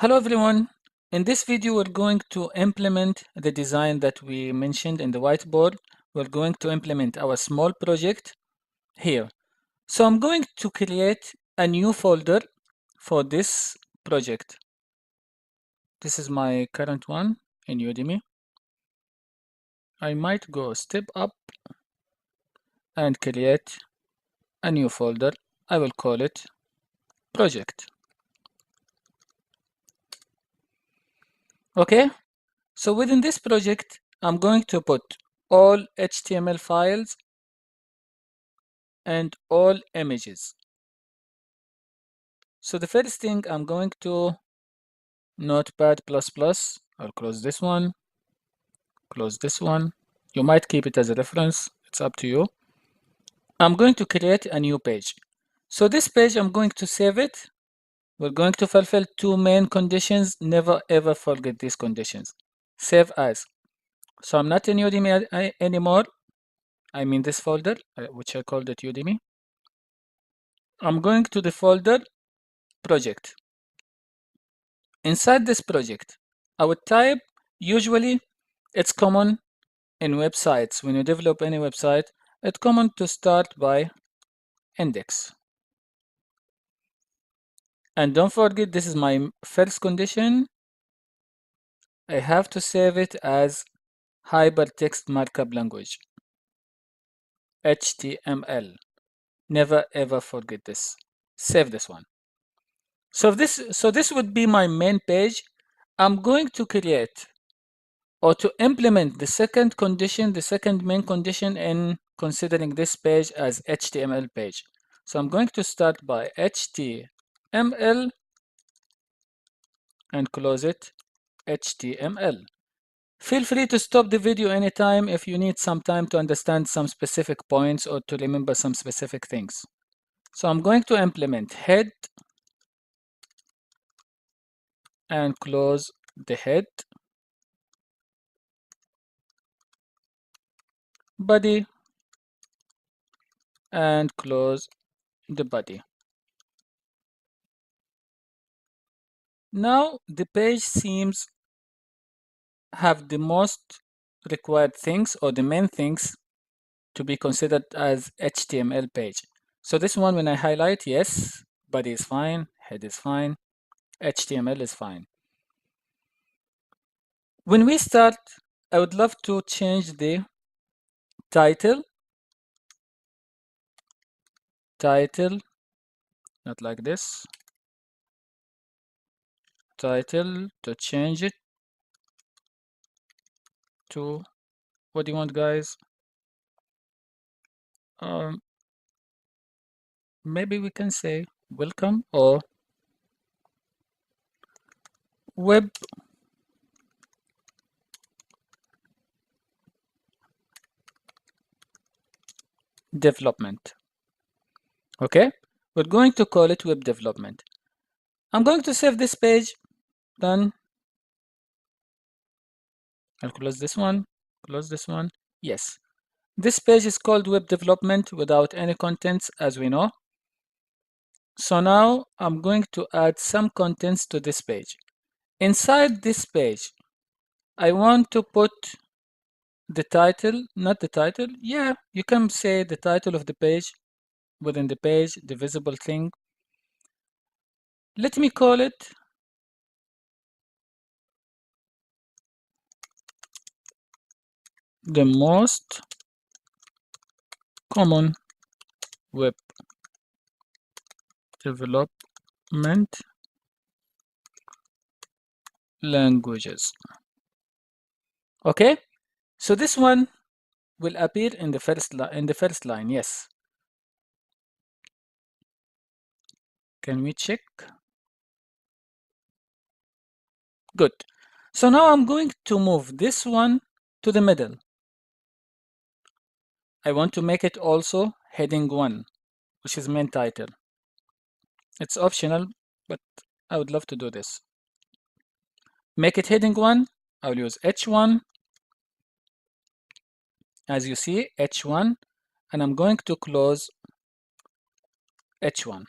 Hello everyone. In this video, we're going to implement the design that we mentioned in the whiteboard. We're going to implement our small project here. So I'm going to create a new folder for this project. This is my current one in Udemy. I might go a step up and create a new folder. I will call it project. Okay, so within this project, I'm going to put all HTML files and all images. So the first thing I'm going to Notepad++. I'll close this one, close this one. You might keep it as a reference. It's up to you. I'm going to create a new page. So this page, I'm going to save it. We're going to fulfill two main conditions. Never ever forget these conditions. Save as. So I'm not in Udemy anymore. I'm in this folder, which I called it Udemy. I'm going to the folder project. Inside this project, I would type, usually it's common in websites, when you develop any website, it's common to start by index. And don't forget, this is my first condition. I have to save it as hypertext markup language, HTML. Never ever forget this. Save this one. So this would be my main page. I'm going to create or to implement the second condition, the second main condition in considering this page as HTML page. So I'm going to start by HTML and close it HTML. Feel free to stop the video anytime if you need some time to understand some specific points or to remember some specific things. So I'm going to implement head and close the head, body and close the body. Now the page seems have the most required things or the main things to be considered as HTML page. So this one, when I highlight, yes, body is fine, head is fine, HTML is fine. When we start, I would love to change the title, not like this, title, to change it to, what do you want, guys? Maybe we can say welcome or web development. Okay, we're going to call it web development. I'm going to save this page. Done. I'll close this one, close this one. Yes, this page is called web development without any contents, as we know. So now I'm going to add some contents to this page. Inside this page, I want to put the title, not the title. Yeah, you can say the title of the page within the page, the visible thing. Let me call it the most common web development languages. Okay, so this one will appear in the first line. Yes. Can we check? Good. So now I'm going to move this one to the middle. I want to make it also heading 1, which is main title. It's optional, but I would love to do this. Make it heading 1. I'll use H1. As you see, H1, and I'm going to close H1.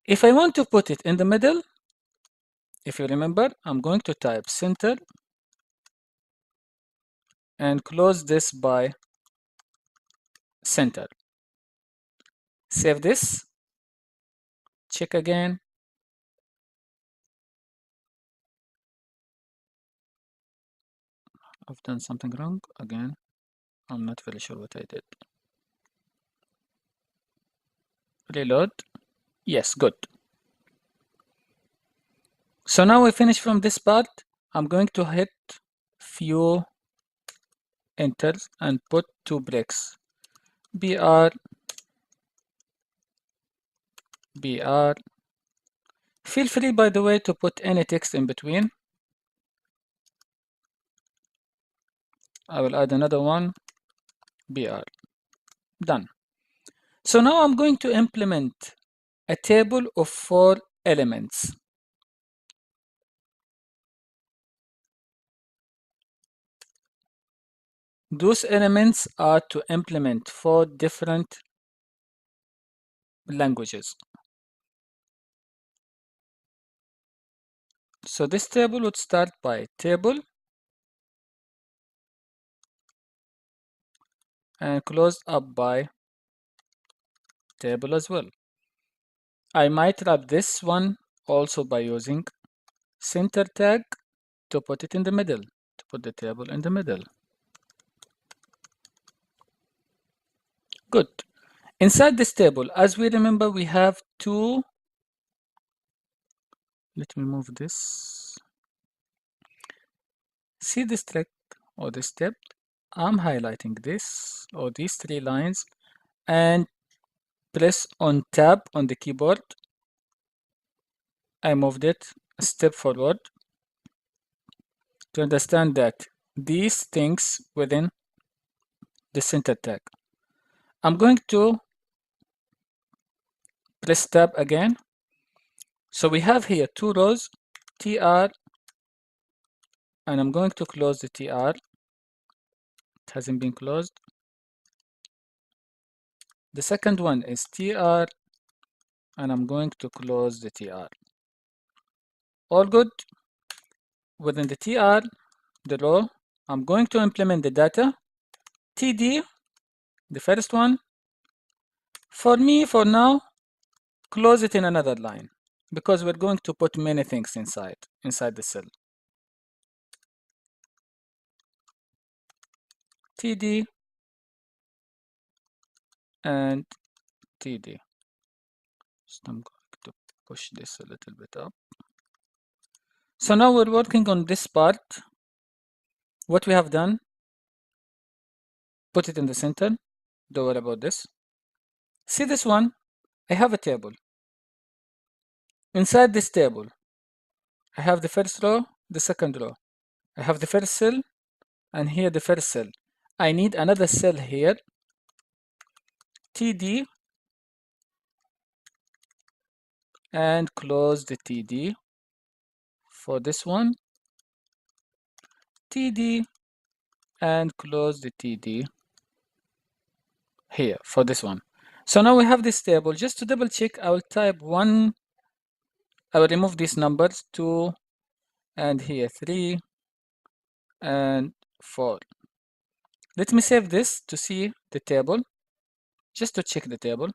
If I want to put it in the middle, If you remember, I'm going to type center and close this by center. Save this, check again. I've done something wrong again. I'm not very sure what I did. Reload. Yes, good. So now we finish from this part. I'm going to hit few enters and put two breaks. BR, BR. Feel free, by the way, to put any text in between. I will add another one, BR. Done. So now I'm going to implement a table of 4 elements. Those elements are to implement 4 different languages. So this table would start by table and close up by table as well. I might wrap this one also by using center tag to put it in the middle, to put the table in the middle. Good. Inside this table, as we remember, we have two. Let me move this. See this trick or this step? I'm highlighting this or these 3 lines and press on tab on the keyboard. I moved it a step forward to understand that these things within the center tag. I'm going to press tab again. So we have here 2 rows, TR, and I'm going to close the TR. It hasn't been closed. The second one is TR, and I'm going to close the TR. All good. Within the TR, the row, I'm going to implement the data. TD, the first one. For me, for now, close it in another line because we're going to put many things inside the cell. TD and TD. So I'm going to push this a little bit up. So now we're working on this part. What we have done, put it in the center. Don't worry about this. See this one? I have a table. Inside this table, I have the first row, the second row. I have the first cell, and here the first cell. I need another cell here, TD, and close the TD. For this one, TD, and close the TD here for this one. So now we have this table. Just to double check, I will type 1. I will remove these numbers, 2, and here 3, and 4. Let me save this to see the table, just to check the table.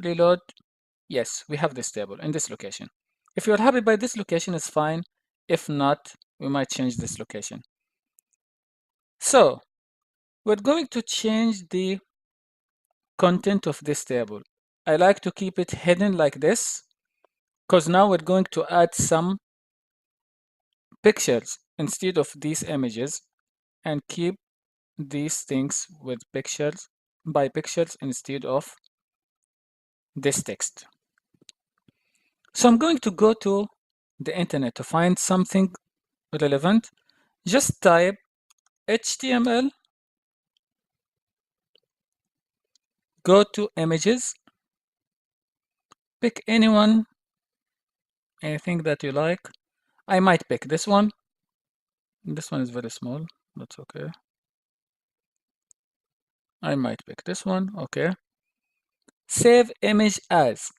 Reload. Yes, we have this table in this location. If you're happy by this location, it's fine. If not, we might change this location. So we're going to change the content of this table. I like to keep it hidden like this because now we're going to add some pictures instead of these images and keep these things with pictures by pictures instead of this text. So I'm going to go to the internet to find something relevant. Just type HTML, go to images, pick anything that you like. I might pick this one. This one is very small. That's okay. I might pick this one. Okay. Save image as.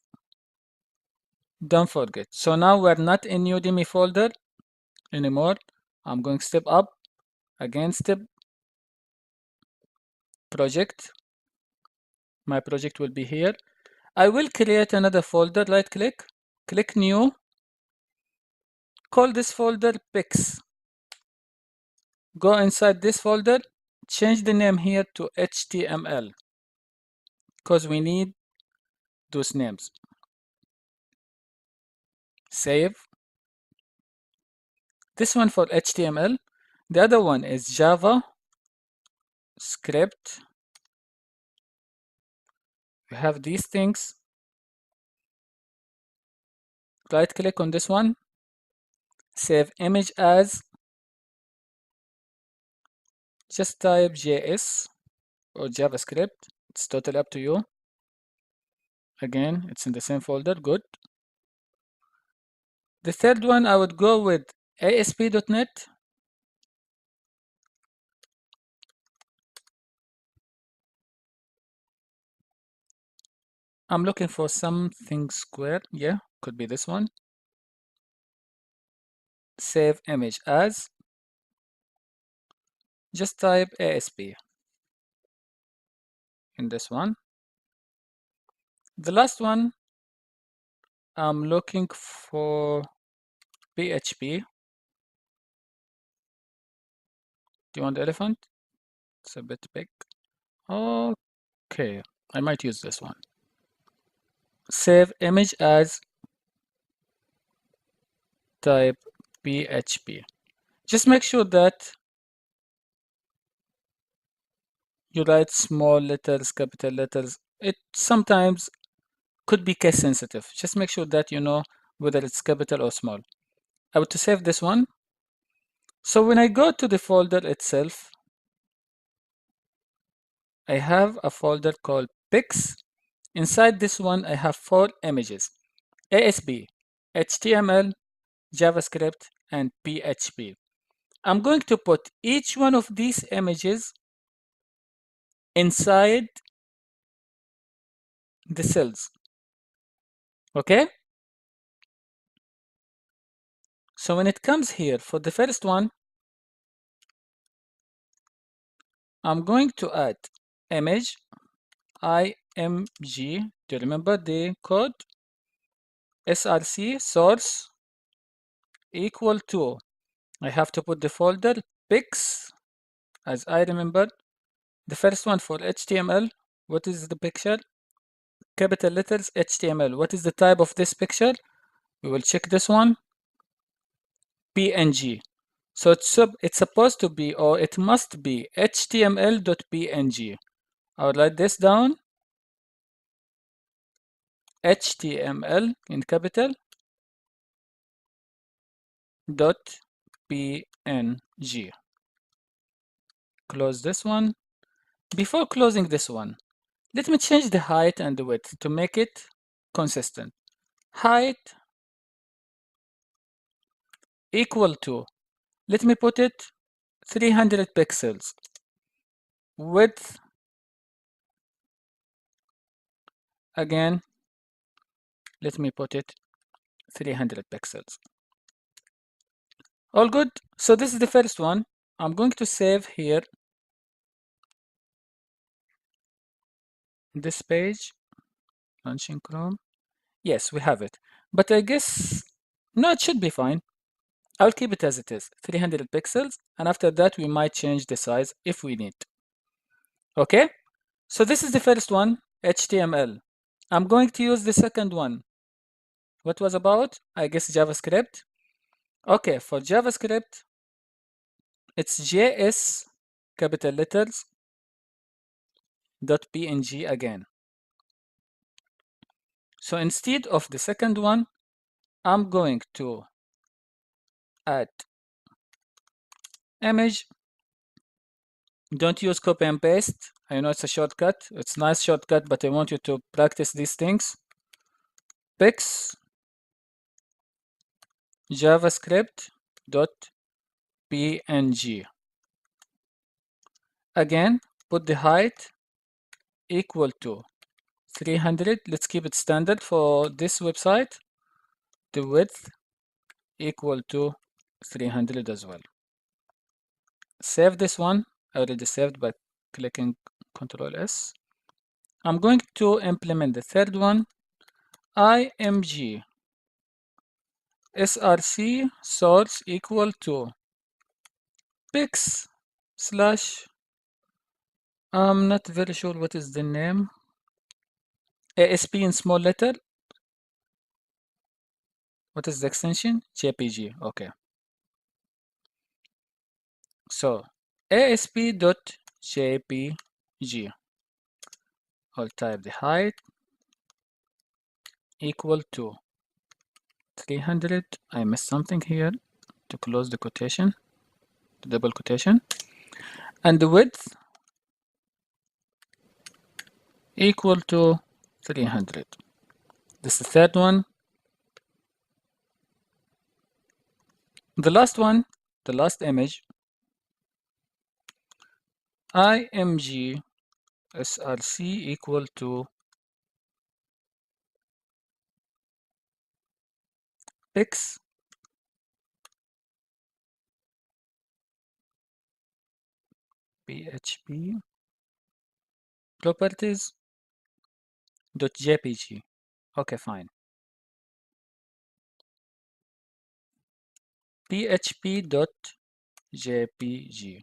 Don't forget. So now we're not in Udemy folder anymore. I'm going step up, again step, project. My project will be here. I will create another folder, right click, click new, call this folder pics. Go inside this folder, change the name here to HTML because we need those names. Save. This one for HTML. The other one is Java script. We have these things. Right click on this one. Save image as. Just type JS or JavaScript. It's totally up to you. Again, it's in the same folder. Good. The third one, I would go with ASP.NET. I'm looking for something square. Yeah, could be this one. Save image as. Just type ASP in this one. The last one, I'm looking for PHP. Do you want elephant? It's a bit big. Okay, I might use this one. Save image as, type PHP. Just make sure that you write small letters, capital letters. It sometimes could be case sensitive. Just make sure that you know whether it's capital or small. I want to save this one. So when I go to the folder itself, I have a folder called pics. Inside this one, I have 4 images: ASP, HTML, JavaScript, and PHP. I'm going to put each one of these images inside the cells. Okay? So when it comes here for the first one, I'm going to add image img. Do you remember the code? src source equal to, I have to put the folder pics as I remember. The first one for HTML, what is the picture? Capital letters HTML. What is the type of this picture? We will check this one. PNG. So it's supposed to be, or it must be, HTML.png. I'll write this down. HTML in capital dot PNG. Close this one. Before closing this one, let me change the height and the width to make it consistent. Height equal to, let me put it 300 pixels. Width, again, let me put it 300 pixels. All good. So this is the first one. I'm going to save here this page. Launching Chrome. Yes, we have it. But I guess, no, it should be fine. I'll keep it as it is, 300 pixels. And after that, we might change the size if we need. Okay? So this is the first one, HTML. I'm going to use the second one. What was about? I guess JavaScript. Okay, for JavaScript, it's JS, capital letters, .png again. So instead of the second one, I'm going to add image. Don't use copy and paste. I know it's a shortcut. It's a nice shortcut, but I want you to practice these things. Pics javascript.png. Again, put the height equal to 300. Let's keep it standard for this website. the width equal to 300 as well. Save this one. I already saved by clicking Ctrl S. I'm going to implement the third one. img src source equal to pix slash, I'm not very sure what is the name, ASP in small letter. What is the extension? JPG. Okay. So asp.jpg. I'll type the height equal to 300. I missed something here to close the quotation, the double quotation. And the width equal to 300. This is the third one. The last one, the last image, img src equal to pix php properties dot jpg. Okay, fine. php dot jpg.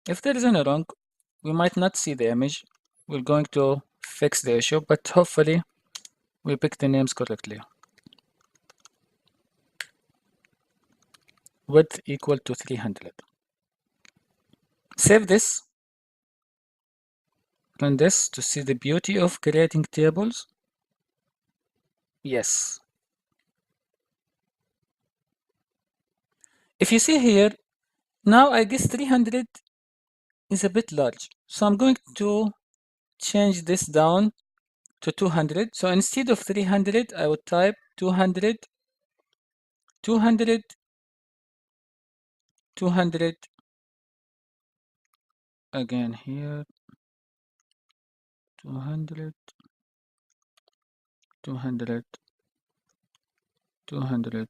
If there is any wrong, we might not see the image. We're going to fix the issue, but hopefully we pick the names correctly. Width equal to 300. Save this. Run this to see the beauty of creating tables. Yes. If you see here, now I guess 300 is a bit large. So I'm going to change this down to 200. So instead of 300, I would type 200, 200, 200. Again here, 200, 200, 200,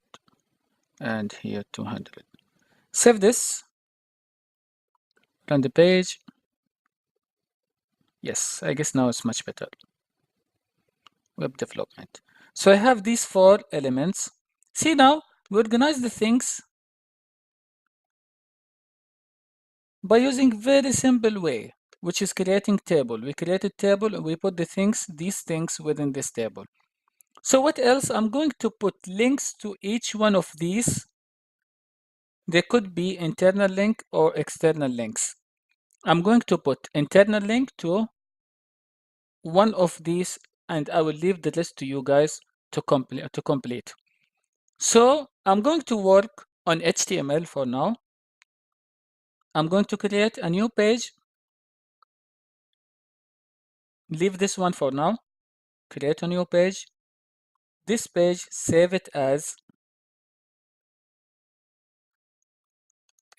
and here 200. Save this. Run the page. Yes, I guess now it's much better. Web development. So I have these 4 elements. See now, we organize the things by using very simple way, which is creating table. We create a table and we put the things, these things within this table. So what else? I'm going to put links to each one of these. They could be internal link or external links. I'm going to put internal link to one of these, and I will leave the rest to you guys to complete. So I'm going to work on HTML for now. I'm going to create a new page. Leave this one for now. Create a new page. This page, save it as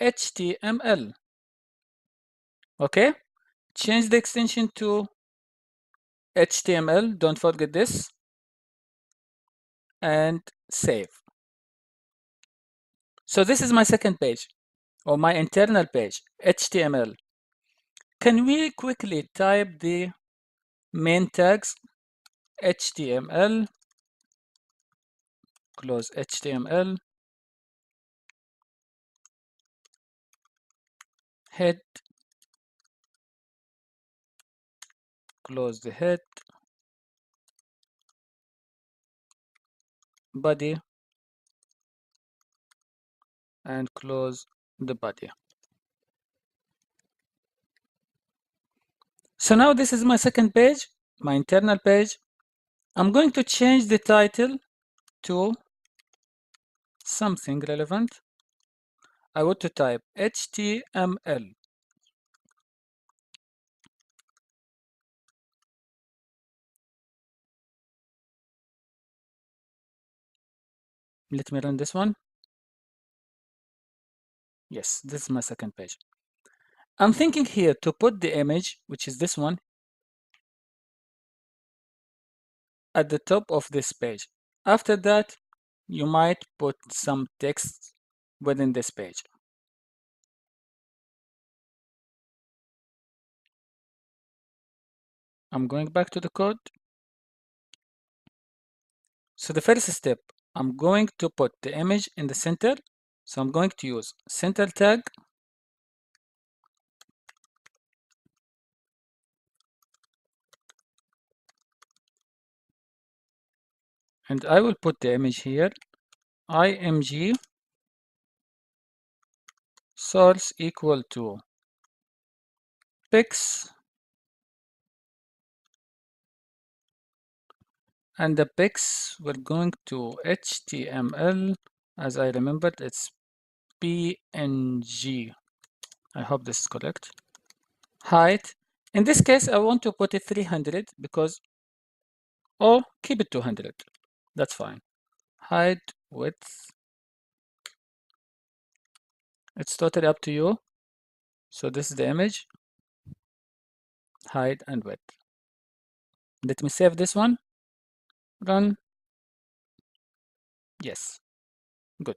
HTML. Okay. Change the extension to HTML. Don't forget this. And save. So this is my second page, or my internal page, HTML. Can we quickly type the main tags? HTML, close HTML, head, close the head, body, and close the body. So now this is my second page, my internal page. I'm going to change the title to something relevant. I want to type HTML. Let me run this one. Yes, this is my second page. I'm thinking here to put the image, which is this one, at the top of this page. After that, you might put some text within this page. I'm going back to the code. So the first step, I'm going to put the image in the center. So I'm going to use center tag. And I will put the image here, img source equal to pics, and the pics we're going to HTML, as I remembered, it's PNG. I hope this is correct. Height, in this case, I want to put it 300 because, or keep it 200. That's fine. Height, width, it's totally up to you. So this is the image, height and width. Let me save this one. Run. Yes. Good.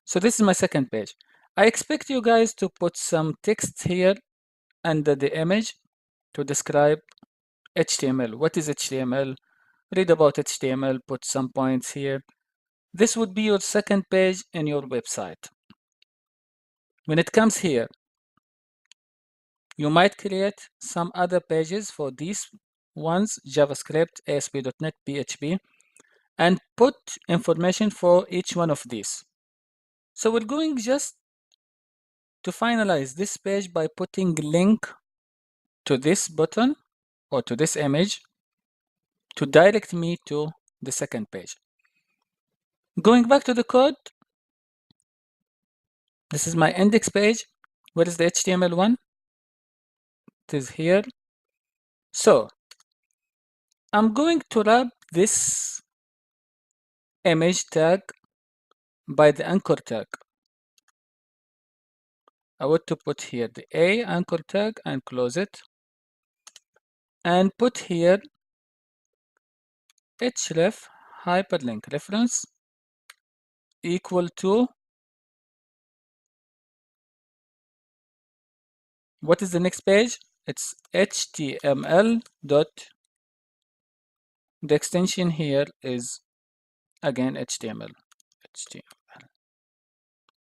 So this is my second page. I expect you guys to put some text here under the image to describe HTML. What is HTML? Read about HTML, put some points here. This would be your second page in your website. When it comes here, you might create some other pages for these ones, JavaScript, ASP.NET, PHP, and put information for each one of these. So we're going just to finalize this page by putting link to this button or to this image to direct me to the second page. Going back to the code, this is my index page. Where is the HTML one? It is here. So I'm going to wrap this image tag by the anchor tag. I want to put here the A anchor tag and close it, and put here href hyperlink reference equal to, what is the next page? It's HTML dot, the extension here is again HTML.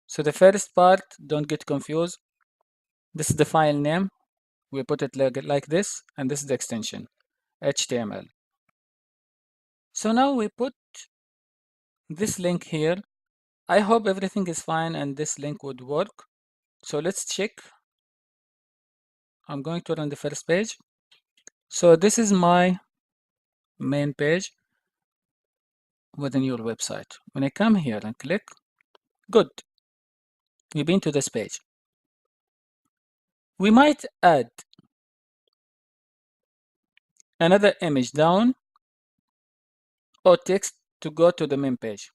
So the first part, don't get confused. This is the file name. We put it like this, and this is the extension, HTML. So now we put this link here. I hope everything is fine and this link would work. So let's check. I'm going to run the first page. So this is my main page within your website. When I come here and click, good, we've been to this page. We might add another image down or text to go to the main page.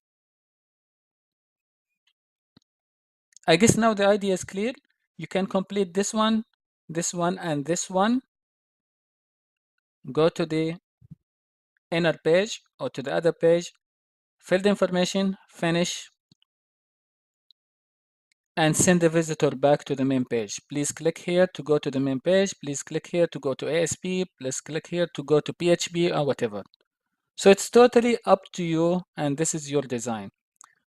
I guess now the idea is clear. You can complete this one, and this one. Go to the inner page or to the other page, fill the information, finish, and send the visitor back to the main page. Please click here to go to the main page. Please click here to go to ASP. Please click here to go to PHP or whatever. So it's totally up to you, and this is your design.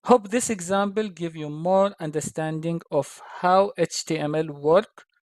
Hope this example give you more understanding of how HTML work